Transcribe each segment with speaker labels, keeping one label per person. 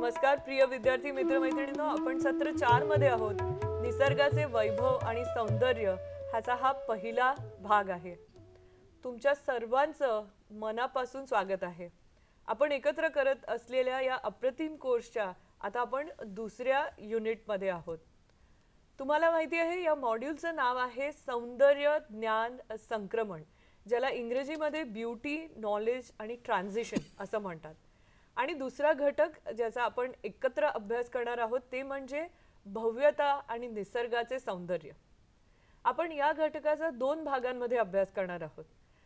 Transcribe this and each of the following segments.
Speaker 1: नमस्कार प्रिय विद्यार्थी मित्रमैत्रिणींनो, आपण सत्र 4 मध्ये आहोत. निसर्गाचे वैभव आणि सौंदर्य ह्याचा हा पहिला भाग आहे. तुमच्या सर्वांचं मनापासून स्वागत आहे. आपण एकत्र करत असलेल्या या अप्रतिम कोर्सच्या आता आपण दुसऱ्या युनिटमध्ये आहोत. तुम्हाला माहिती आहे या मॉड्यूलचं नाव आहे सौंदर्य ज्ञान संक्रमण, ज्याला इंग्रजीमध्ये ब्युटी नॉलेज आणि ट्रान्झिशन असं म्हणतात. आणि दुसरा घटक ज्याचा आपण एकत्र अभ्यास करणार आहोत ते म्हणजे भव्यता आणि निसर्गाचे सौंदर्य. आपण या घटकाचा 2 भागांमध्ये अभ्यास करणार आहोत.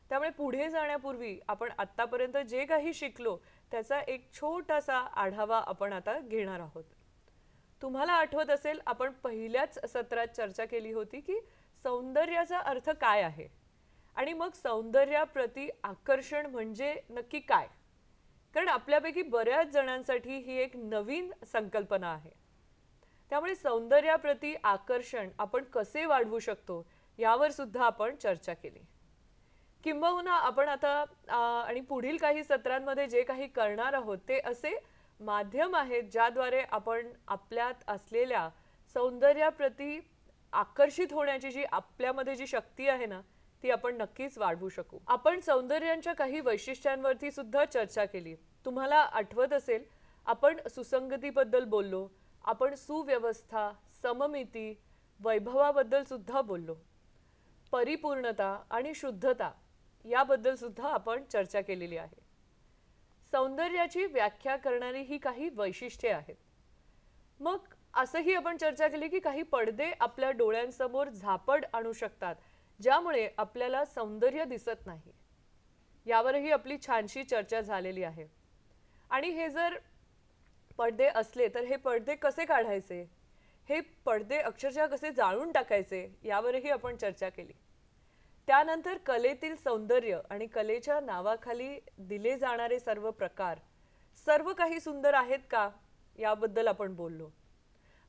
Speaker 1: त्यामुळे पुढे जाण्यापूर्वी आपण आतापर्यंत जे काही शिकलो त्याचा एक छोटासा आढावा आपण आता घेणार आहोत. तुम्हाला आठवत असेल आपण पहिल्याच सत्रात चर्चा केली होती की सौंदर्याचा अर्थ काय आहे आणि मग सौंदर्याप्रती आकर्षण म्हणजे नक्की काय. कारण आपल्यापैकी बऱ्याच जणांसाठी ही एक नवीन संकल्पना आहे. त्यामुळे सौंदर्याप्रती आकर्षण आपण कसे वाढवू शकतो यावर सुद्धा आपण चर्चा केली. किंबहुना आपण आता आणि पुढील काही सत्रांमध्ये जे काही करणार आहोत ते असे माध्यम आहेत ज्याद्वारे आपण आपल्यात असलेल्या सौंदर्याप्रती आकर्षित होण्याची जी आपल्यामध्ये जी शक्ती आहे ना ती आपण नक्कीच वाढवू शकू. आपण सौंदर्यांच्या काही वैशिष्ट्यांवरती सुद्धा चर्चा केली. तुम्हाला आठवत असेल आपण सुसंगतीबद्दल बोललो, आपण सुव्यवस्था, सममिती, वैभवाबद्दल सुद्धा बोललो, परिपूर्णता आणि शुद्धता याबद्दल सुद्धा आपण चर्चा केलेली आहे. सौंदर्याची व्याख्या करणारी ही काही वैशिष्ट्ये आहेत. मग असंही आपण चर्चा केली की काही पडदे आपल्या डोळ्यांसमोर झापड आणू शकतात ज्यामुळे आपल्याला सौंदर्य दिसत नाही. यावरही आपली छानशी चर्चा झालेली आहे. आणि हे जर पडदे असले तर हे पडदे कसे काढायचे, हे पडदे अक्षरशः कसे जाळून टाकायचे यावरही आपण चर्चा केली. त्यानंतर कलेतील सौंदर्य आणि कलेच्या नावाखाली दिले जाणारे सर्व प्रकार सर्व काही सुंदर आहेत का याबद्दल आपण बोललो.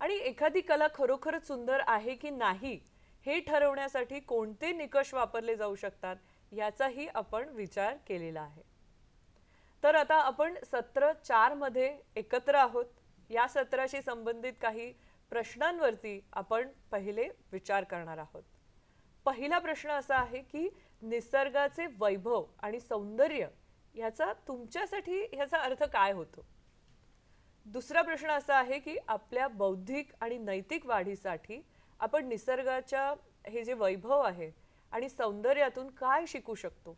Speaker 1: आणि एखादी कला खरोखरच सुंदर आहे की नाही हे ठरवण्यासाठी कोणते निकष वापरले जाऊ शकतात याचाही आपण विचार केलेला आहे. तर आता आपण सत्र 4 मध्ये एकत्र आहोत. या सत्राशी संबंधित काही प्रश्नांवरती आपण पहिले विचार करणार आहोत. पहिला प्रश्न असा आहे की निसर्गाचे वैभव आणि सौंदर्य याचा तुमच्यासाठी याचा अर्थ काय होतो. दुसरा प्रश्न असा आहे की आपल्या बौद्धिक आणि नैतिक वाढीसाठी आपण निसर्गाच्या हे जे वैभव आहे आणि सौंदर्यातून काय शिकू शकतो.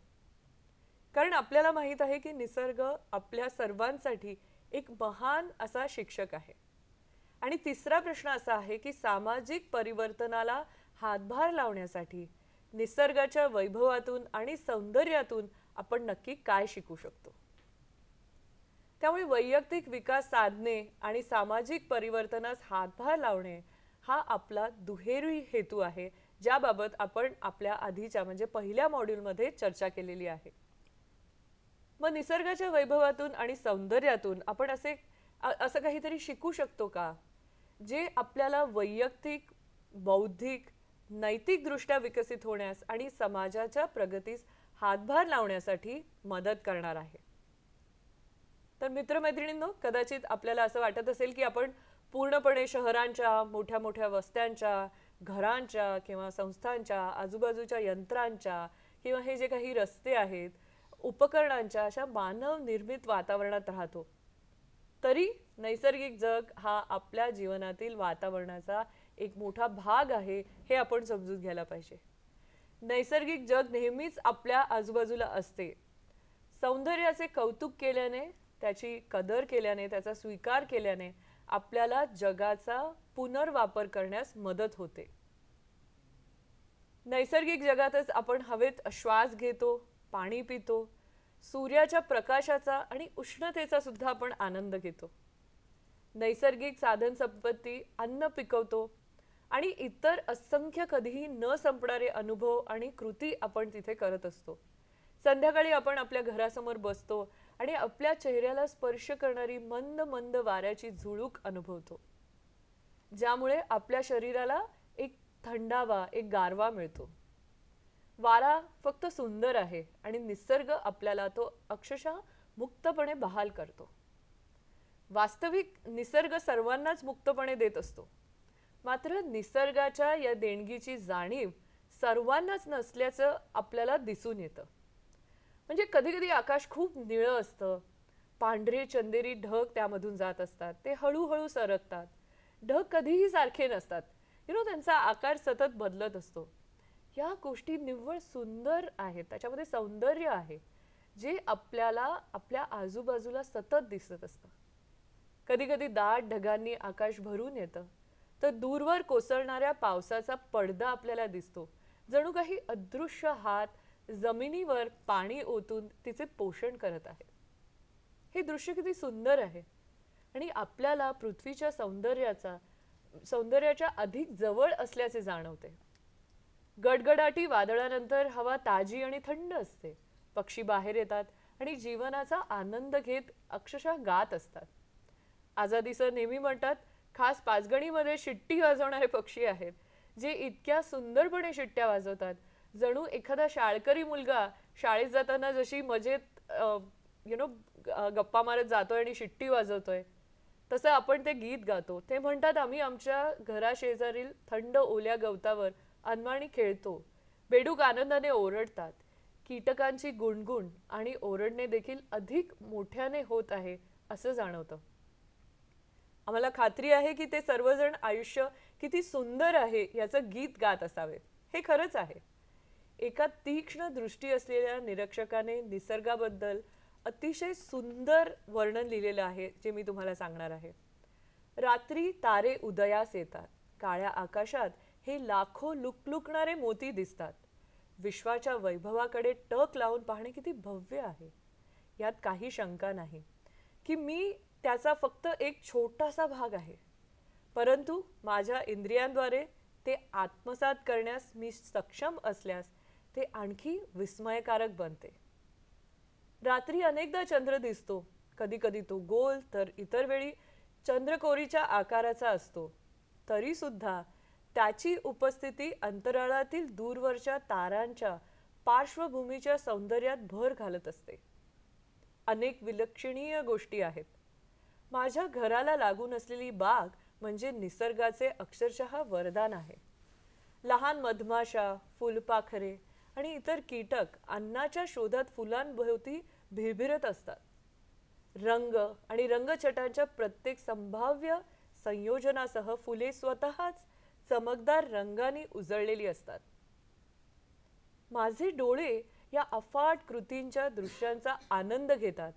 Speaker 1: कारण आपल्याला माहित आहे की निसर्ग आपल्या सर्वांसाठी एक महान असा शिक्षक आहे. आणि तिसरा प्रश्न असा आहे की सामाजिक परिवर्तनाला हातभार लावण्यासाठी निसर्गाच्या वैभवातून आणि सौंदर्यातून आपण नक्की काय शिकू शकतो. त्यामुळे वैयक्तिक विकास साधणे आणि सामाजिक परिवर्तनास हातभार लावणे हा आपला दुहेरी हेतू आहे, ज्याबाबत आपण आपल्या आधीच्या म्हणजे पहिल्या मॉड्यूलमध्ये चर्चा केलेली आहे. मग निसर्गाच्या वैभवातून आणि सौंदर्यातून आपण असं काहीतरी शिकू शकतो का जे आपल्याला वैयक्तिक, बौद्धिक, नैतिक दृष्ट्या विकसित होण्यास आणि समाजाच्या प्रगतीस हातभार लावण्यासाठी मदत करणार आहे. तर मित्रमैत्रिणींनो, कदाचित आपल्याला असं वाटत असेल की आपण पूर्णपणे शहरांच्या मोठ्या मोठ्या वस्त्यांच्या, घरांच्या किंवा संस्थांच्या, आजूबाजूच्या यंत्रांच्या किंवा हे जे काही रस्ते आहेत, उपकरणांच्या अशा मानव निर्मित वातावरणात राहतो. तरी नैसर्गिक जग हा आपल्या जीवनातील वातावरणाचा एक मोठा भाग आहे हे आपण समजून घ्यायला पाहिजे. नैसर्गिक जग नेहमीच आपल्या आजूबाजूला असते. सौंदर्याचे कौतुक केल्याने, त्याची कदर केल्याने, त्याचा स्वीकार केल्याने आपल्याला जगाचा पुनर्वापर करण्यास मदत होते. नैसर्गिक जगातच आपण हवेत श्वास घेतो, पाणी पितो, सूर्याच्या प्रकाशाचा आणि उष्णतेचा सुद्धा आपण आनंद घेतो. नैसर्गिक साधन संपत्ती, अन्न पिकवतो आणि इतर असंख्य कधीही न संपणारे अनुभव आणि कृती आपण तिथे करत असतो. संध्याकाळी आपण आपल्या घरासमोर बसतो आणि आपल्या चेहऱ्याला स्पर्श करणारी मंद मंद वाऱ्याची झुळूक अनुभवतो, ज्यामुळे आपल्या शरीराला एक थंडावा, एक गारवा मिळतो. वारा फक्त सुंदर आहे आणि निसर्ग आपल्याला तो अक्षरशः मुक्तपणे बहाल करतो. वास्तविक निसर्ग सर्वांनाच मुक्तपणे देत असतो, मात्र निसर्गाच्या या देणगीची जाणीव सर्वांनाच नसल्याचं आपल्याला दिसून येतं. म्हणजे कधी कधी आकाश खूप निळं असतं, पांढरे चंदेरी ढग त्यामधून जात असतात, ते हळूहळू सरकतात. ढग कधीही सारखे नसतात, त्यांचा आकार सतत बदलत असतो. या गोष्टी निव्वळ सुंदर आहेत, त्याच्यामध्ये सौंदर्य आहे जे आपल्याला आपल्या आजूबाजूला सतत दिसत असतं. कधी कधी दाट ढगांनी आकाश भरून येतं, तर दूरवर कोसळणाऱ्या पावसाचा पडदा आपल्याला दिसतो, जणू काही अदृश्य हात जमिनीवर पाणी ओतून तिचे पोषण करत आहेत. हे दृश्य किती सुंदर आहे आणि आपल्याला पृथ्वीच्या सौंदर्याच्या अधिक जवळ असल्याचे जाणवते. गडगडाटी वादळानंतर हवा ताजी आणि थंड असते, पक्षी बाहेर येतात आणि जीवनाचा आनंद घेत अक्षरशः गात असतात. आझादीसर नेहमी म्हणतात, खास पाचगणीमध्ये शिट्टी वाजवणारे पक्षी आहेत जे इतक्या सुंदरपणे शिट्ट्या वाजवतात, जणू एखादा शाळकरी मुलगा शाळेत जाताना जशी मजेत गप्पा मारत जातोय आणि शिट्टी वाजवतोय, तसं आपण ते गीत गातो. ते म्हणतात, आम्ही आमच्या घराशेजारील थंड ओल्या गवतावर अनवाणी खेळतो. बेडूक आनंदाने ओरडतात. कीटकांची गुणगुण आणि ओरडणे देखील अधिक मोठ्याने होत आहे असं जाणवतं. आम्हाला खात्री आहे की ते सर्वजण आयुष्य किती सुंदर आहे याचं गीत गात असावेत. हे खरंच आहे. एका तीक्ष्ण दृष्टी असलेल्या निरीक्षकाने निसर्गाबद्दल अतिशय सुंदर वर्णन लिहिलेलं आहे, जे मी तुम्हाला सांगणार आहे. रात्री तारे उदयास येतात. काळ्या आकाशात हे लाखो लुकलुकणारे मोती दिसतात. विश्वाच्या वैभवाकडे टक लावून पाहणे किती भव्य आहे. यात काही शंका नाही की मी त्याचा फक्त एक छोटासा भाग आहे, परंतु माझ्या इंद्रियांद्वारे ते आत्मसात करण्यास मी सक्षम असल्यास ते आणखी विस्मयकारक बनते. रात्री अनेकदा चंद्र दिसतो. कधी कधी तो गोल तर इतर वेळी चंद्रकोरीच्या आकाराचा असतो. तरी सुद्धा त्याची उपस्थिती अंतराळातील दूरवरच्या तारांच्या पार्श्वभूमीच्या सौंदर्यात भर घालत असते. अनेक विलक्षणीय गोष्टी आहेत. माझ्या घराला लागून असलेली बाग म्हणजे निसर्गाचे अक्षरशः वरदान आहे. लहान मधमाशा, फुलपाखरे आणि इतर कीटक अन्नाच्या शोधात फुलांभोवती भिरभिरत असतात. रंग आणि रंगछटांच्या प्रत्येक संभाव्य संयोजनासह फुले स्वतःच चमकदार रंगांनी उजळलेली असतात. माझे डोळे या अफाट कृतींच्या दृश्यांचा आनंद घेतात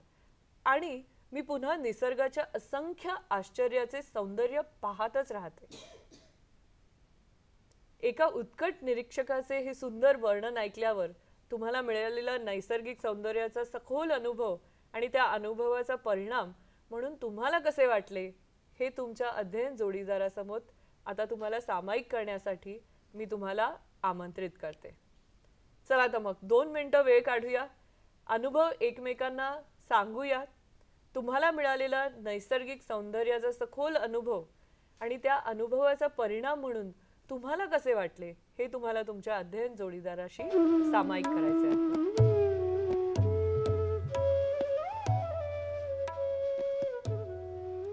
Speaker 1: आणि मी पुन्हा निसर्गाच्या असंख्य आश्चर्याचे सौंदर्य पाहतच राहते. एका उत्कट निरीक्षकाचे हे सुंदर वर्णन ऐकल्यावर तुम्हाला मिळालेला नैसर्गिक सौंदर्याचा सखोल अनुभव आणि त्या अनुभवाचा परिणाम म्हणून तुम्हाला कसे वाटले हे तुमच्या अध्ययन जोडीदारासमोर आता तुम्हाला सामायिक करण्यासाठी मी तुम्हाला आमंत्रित करते. चला तर मग 2 मिनिटं वेळ काढूया, अनुभव एकमेकांना सांगूया. तुम्हाला मिळालेला नैसर्गिक सौंदर्याचा सखोल अनुभव आणि त्या अनुभवाचा परिणाम म्हणून तुम्हाला कसे वाटले हे तुम्हाला तुमच्या अध्ययन जोडीदाराशी सामायिक करायचे आहे.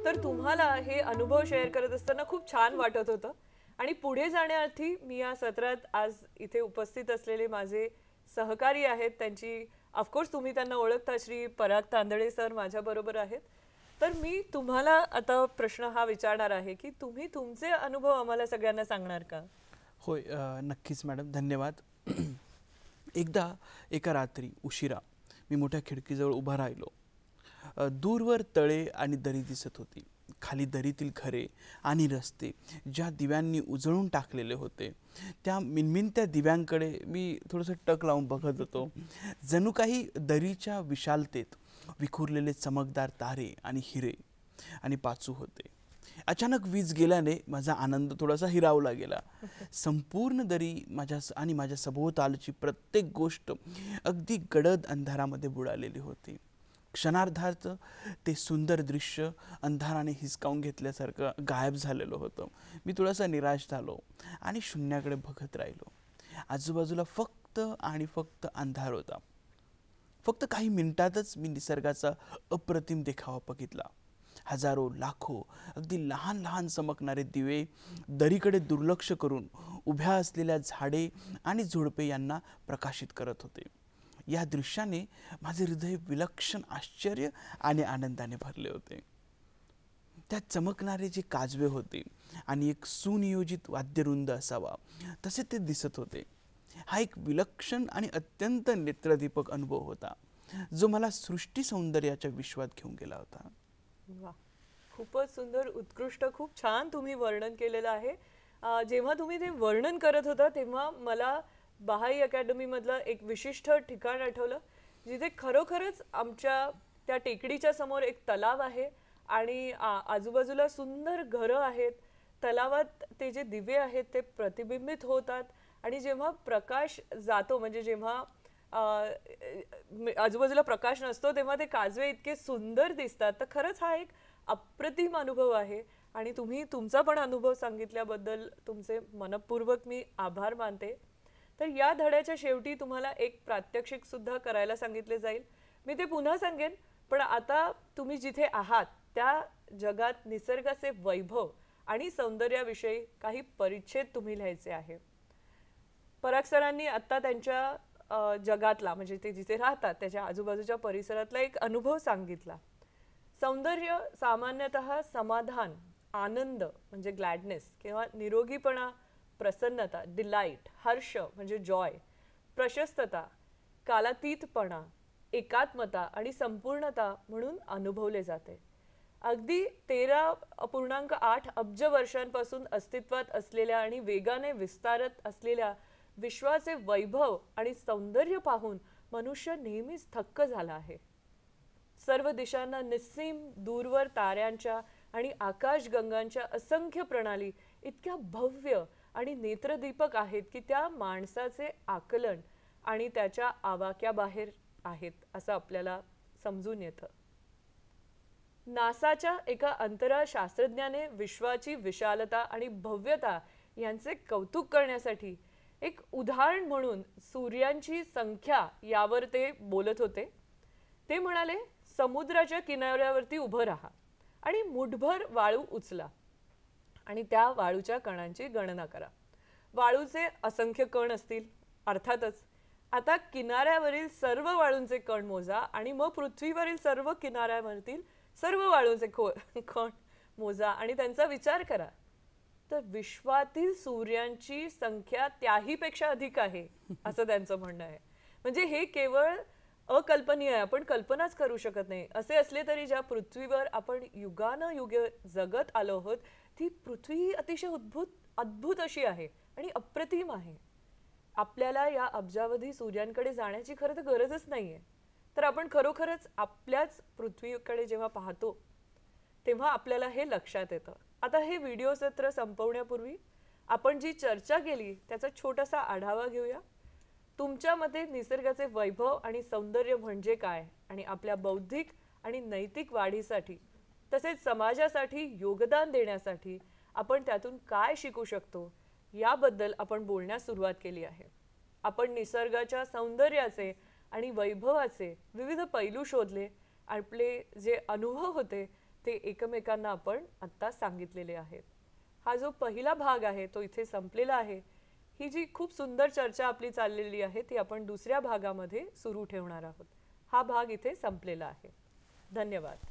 Speaker 1: तर तुम्हाला हे अनुभव शेअर करत असताना खूप छान वाटत होतं आणि पुढे जाण्याआधी मी या सत्रात आज इथे उपस्थित असलेले माझे सहकारी आहेत, त्यांची ऑफकोर्स तुम्ही त्यांना ओळखता, श्री पराग तांदळे सर माझ्याबरोबर आहेत. तर मी तुम्हाला आता प्रश्न हा विचारणार आहे की तुम्ही तुमचे अनुभव आम्हाला सगळ्यांना सांगणार का?
Speaker 2: होय, नक्कीच मॅडम, धन्यवाद. एकदा एका रात्री उशिरा मी मोठ्या खिडकीजवळ उभा राहिलो. दूरवर तळे आणि दरी दिसत होती. खाली दरीतील घरे आणि रस्ते ज्या दिव्यांनी उजळून टाकलेले होते त्या मिनमिनत्या दिव्यांकडे मी थोडंसं टक लावून बघत होतो. जणू काही दरीच्या विशालतेत विखुरलेले चमकदार तारे आणि हिरे आणि पाचू होते. अचानक वीज गेल्याने माझा आनंद थोडासा हिरावला गेला. संपूर्ण दरी माझ्या सभोवतालची प्रत्येक गोष्ट अगदी गडद अंधारामध्ये बुडालेली होती. क्षणार्धात ते सुंदर दृश्य अंधाराने हिसकावून घेतल्यासारखं गायब झालेलं होतं. मी थोडासा निराश झालो आणि शून्याकडे बघत राहिलो. आजूबाजूला फक्त आणि फक्त अंधार होता. फक्त काही मिनिटातच मी निसर्गाचा अप्रतिम देखावा बघितला. हजारो लाखो अगदी लहान लहान चमकणारे दिवे दरीकडे दुर्लक्ष करून उभ्या असलेल्या झाडे आणि झुडपे यांना प्रकाशित करत होते. या दृश्याने माझे हृदय विलक्षण आश्चर्य आणि आनंदाने भरले होते. त्यात चमकणारे जे काजवे होते आणि एक सुनियोजित वाद्यवृंद असावा तसे ते दिसत होते. हा एक विलक्षण आणि अत्यंत नेत्रदीपक अनुभव होता जो मला सृष्टी सौंदर्याच्या विश्वात घेऊन गेला होता.
Speaker 1: वा, खूपच सुंदर, उत्कृष्ट, खूप छान तुम्ही वर्णन केलेलं आहे. जेव्हा तुम्ही ते वर्णन करत होता तेव्हा मला बहाई अकॅडमी मधलं एक विशिष्ट ठिकाण आठवलं जिथे खरोखरच आमच्या त्या टेकडीच्या समोर एक तलाव आहे आणि आजूबाजूला सुंदर घरं आहेत. तलावात ते जे दिवे आहेत ते प्रतिबिंबित होतात आणि जेव्हा प्रकाश जातो म्हणजे जेव्हा आजूबाजूला प्रकाश नसतो तेव्हा ते काजवे इतके सुंदर दिसतात. तर खरंच हा एक अप्रतिम अनुभव आहे आणि तुम्ही तुमचा पण अनुभव सांगितल्याबद्दल तुमचे मनपूर्वक मी आभार मानते. तर या धड्याच्या शेवटी तुम्हाला एक प्रात्यक्षिक सुद्धा करायला सांगितले जाईल. मी ते पुन्हा सांगेन, पण आता तुम्ही जिथे आहात त्या जगात निसर्गाचे वैभव आणि सौंदर्याविषयी काही परिच्छेद तुम्ही लिहायचे आहे. पराग सरांनी आता त्यांच्या जगातला म्हणजे ते जिथे राहतात त्याच्या आजूबाजूच्या परिसरातला एक अनुभव सांगितला. सौंदर्य सामान्यतः समाधान, आनंद म्हणजे ग्लॅडनेस किंवा निरोगीपणा, प्रसन्नता, डिलाइट, हर्ष म्हणजे जॉय, प्रशस्तता, कालातीतपणा, एकात्मता आणि संपूर्णता म्हणून अनुभवले जाते. अगदी 13.8 अब्ज वर्षांपासून अस्तित्वात असलेल्या आणि वेगाने विस्तारत असलेल्या विश्वाचे वैभव आणि सौंदर्य पाहून मनुष्य नेहमीच थक्क झाला आहे. सर्व दिशांना निस्सीम दूरवर ताऱ्यांच्या आणि आकाशगंगांच्या असंख्य प्रणाली इतक्या भव्य आणि नेत्रदीपक आहेत की त्या माणसाचे आकलन आणि त्याच्या आवाक्याबाहेर आहेत असं आपल्याला समजून येतं. नासाच्या एका अंतराळ शास्त्रज्ञाने विश्वाची विशालता आणि भव्यता यांचे कौतुक करण्यासाठी एक उदाहरण म्हणून सूर्यांची संख्या यावर ते बोलत होते. ते म्हणाले, समुद्राच्या किनाऱ्यावरती उभं राहा आणि मुठभर वाळू उचला आणि त्या वाळूच्या कणांची गणना करा. वाळूचे असंख्य कण असतील अर्थातच. आता किनाऱ्यावरील सर्व वाळूंचे कण मोजा आणि मग पृथ्वीवरील सर्व किनाऱ्यावरील सर्व वाळूंचे कण मोजा आणि त्यांचा विचार करा. तर विश्वातील सूर्यांची संख्या त्याहीपेक्षा अधिक आहे असं त्यांचं म्हणणं आहे. म्हणजे हे केवळ अकल्पनीय आहे, आपण कल्पनाच करू शकत नाही. असे असले तरी ज्या पृथ्वीवर आपण युगानुयुगे जगत आलो आहोत ती पृथ्वी अतिशय अद्भुत अशी आहे आणि अप्रतिम आहे. आपल्याला या अब्जावधी सूर्यांकडे जाण्याची खरं तर गरजच नाहीये. तर आपण खरोखरच आपल्याच पृथ्वीकडे जेव्हा पाहतो तेव्हा आपल्याला हे लक्षात येतं. आता हे व्हिडिओ सत्र संपवण्यापूर्वी आपण जी चर्चा केली त्याचा छोटासा आढावा घेऊया. तुमच्या मते निसर्गाचे वैभव आणि सौंदर्य म्हणजे काय आणि आपल्या बौद्धिक आणि नैतिक वाढीसाठी तसेच समाजासाठी योगदान देण्यासाठी आपण त्यातून काय शिकू शकतो याबद्दल आपण बोलण्यास सुरुवात केली आहे. आपण निसर्गाच्या सौंदर्याचे आणि वैभवाचे विविध पैलू शोधले. आपले जे अनुभव होते ते एकमेकांना आपण आता सांगितलेले आहेत. हा जो पहिला भाग आहे तो इथे संपलेला आहे. ही जी खूप सुंदर चर्चा आपली चाललेली आहे ती आपण दुसऱ्या भागामध्ये सुरू ठेवणार आहोत. हा भाग इथे संपलेला आहे. धन्यवाद.